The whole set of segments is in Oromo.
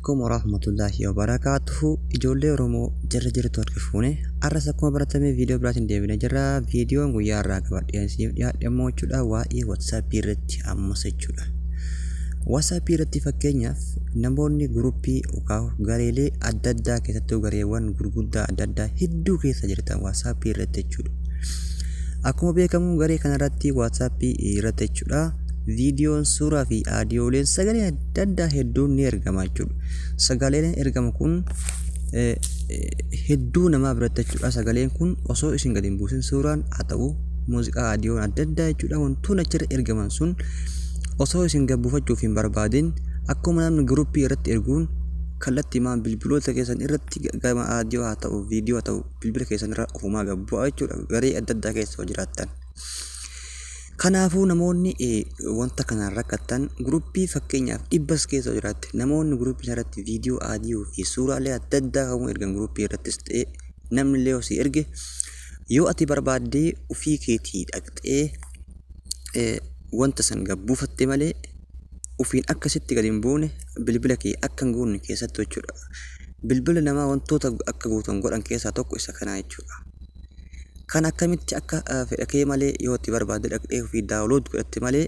عليكم ورحمة الله وبركاته. إجولة رومو جرى جرى توركفوني أرسلكم برتمي فيديو براتين ديبنا جرى فيديو ويا راكبات يا موجودة واي واتساب بيرتي أما سجودة واتساب بيرتي فكينيا نمبرني جروبي وكاو غاريلي أددا كتتو غاريوان غرغودا أددا هدو كيسا جرتا واتساب بيرتي جودة أكو بيكمو غاري كنراتي واتساب بيرتي جودة فيديو سورة في آديولين سجلين دادا هدون نيرجما جود سجلين إرجما كون هدون ما برتجوا سجلين كون وصو إسين قديم بوسين سوران أتاو موسيقى آديو دادا جود أون تونا جر إرجما سون وصو إسين قبوا فجوا في بربادين أكو من جروبي رت إرجون خلت تمام بالبلو تكيسن إرت جما آديو أتاو فيديو أتاو بالبلو كيسن رأفوما قبوا أجود غري دادا كيس وجراتن Kanaafuu namoonni wanta kana rakkatan gruupii fakkeenyaaf dhibbas keessa jiraate namoonni gruupii irratti viidiyoo aadiyoo fi suuraalee adda addaa kan ergan gruupii irrattis ta'e namni illee osii erge yoo ati barbaaddee ofii keetii dhaqxee wanta san gabbuufatte malee ofiin akkasitti gadi hin buune bilbila kee akka hin guunne keessatti jechuudha. Bilbila namaa wantoota akka guutan godhan keessaa tokko isa kanaa jechuudha. Kan akkamitti akka fedhakee malee yoo itti barbaade dhaqxee ofii daawunlood godhatte malee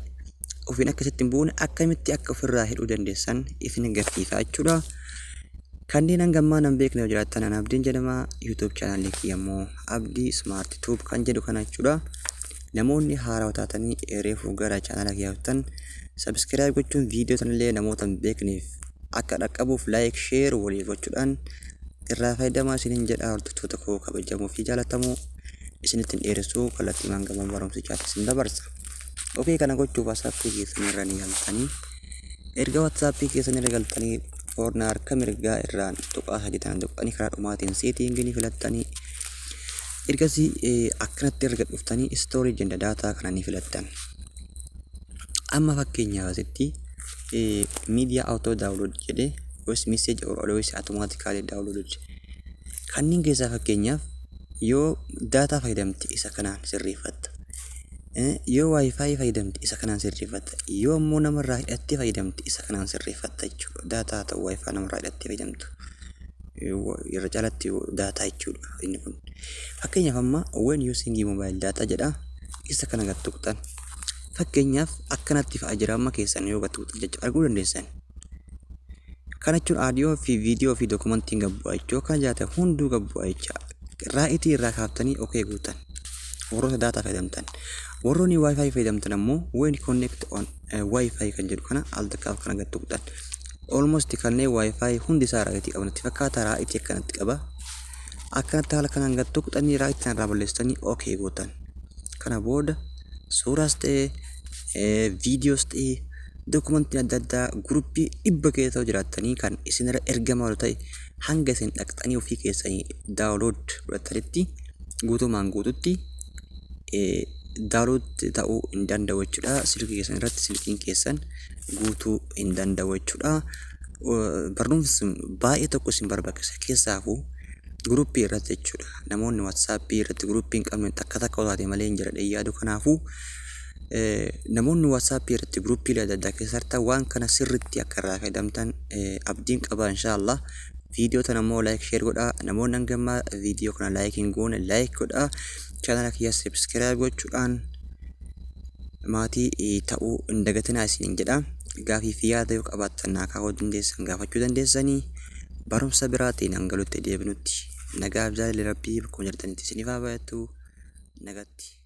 ofiin akkasitti hin buune akkamitti akka ofirraa hidhuu dandeessan ifin agarsiisa jechuudha. Kanneen hangammaa nan beekne jiraattan an Abdiin jedhama. YouTube channel kiyammoo Abdii Smart Tube kan jedhu kana jechuudha. Namoonni haarawaa taatanii reefuu gara channel kiyyaaftan subscribe gochuun viidiyoo tanallee namoota hin beekneef akka dhaqqabuuf like share waliif gochuudhaan irraa fayyadamaa isiniin jedha. Hordoftoota koo kabajamoo fi jaallatamoo isinitti dheeressuu kallattii mangamaan barumsichaatti isin dabarsa. Okey kana gochuuf WhatsApp keessan irra ni galtanii erga WhatsApp keessan irra galtanii foorna harka mirgaa irraan tuqaa sadii tan tuqanii karaa dhumaatiin seetingii filattanii ergasii akkanatti erga dhuftanii storage and data kana ni filattan. Amma fakkeenyaaf asitti media auto download jedhee voice message or always automatically download kanneen keessaa fakkeenyaaf yoo data fayyadamte isa kanaan sirreeffatta. Yoo wifi fayyadamte isa kanaan sirreeffatta. Yoo ammoo namarraa hidhattee fayyadamte isa kanaan sirreeffatta jechuudha. Data ta'u wifi namarraa hidhattee fayyadamtu irra caalatti data jechuudha inni kun. Fakkeenyaaf amma when using mobile data jedha isa kana gattuqtan. Fakkeenyaaf akkanatti fa'a jira amma keessan yoo gattuqtan jechuudha arguu dandeessan. Kana jechuun audio fi video fi dokumentiin gabbu'aa jechuudha. Kan jaate hunduu gabbu'aa jechuudha. Raa'itii irraa kaaftanii okay guutan warroota data fayyadamtan warroonni wifi fayyadamtan ammoo when connect on wifi kan jedhu kana al takkaaf kana gattuqtan almost kanneen wifi hundi isaa raa'itii qabanitti fakkaata raa'itii akkanatti qaba akkanatti haala kanaan gattuqtanii raa'itii irraa balleessanii okay guutan. Kana booda suuraas ta'ee viidiyoos ta'ee dokumentii adda addaa gruupii dhibba keessa jiraattanii kan isinirra ergamaa ta'e hanga isin dhaqxanii ofii keessanii daawunlood godhatanitti guutumaan guututti daawunlood ta'uu hin danda'u jechuudha. Silkii keessan irratti silkiin keessan guutuu hin danda'u jechuudha. Barnoomsi baay'ee tokko isin barbaachisa keessaafuu gruupii irratti jechuudha. Namoonni WhatsApp irratti gruupii hin qabne takka takka taate malee hin jira yaadu. Kanaafuu namoonni WhatsApp irratti gruupii adda addaa keessatti waan kana sirriitti akka irraa fayyadamtan abdiin qaba inshallah. Video tan ammoo like share godha. Namoonni hangammaa video kana like hin goone like godha. Channel kiyya subscribe gochuudhaan maatii ta'uu hin dagatinaa isiniin jedha. Gaafii fi yaada yoo qabaattan naa kaa'uu dandeessan gaafachuu dandeessanii barumsa biraatiin hangalutti deebinutti nagaa jaalala rabbii bakkuma jirtanitti isiniif haa baay'atu nagatti.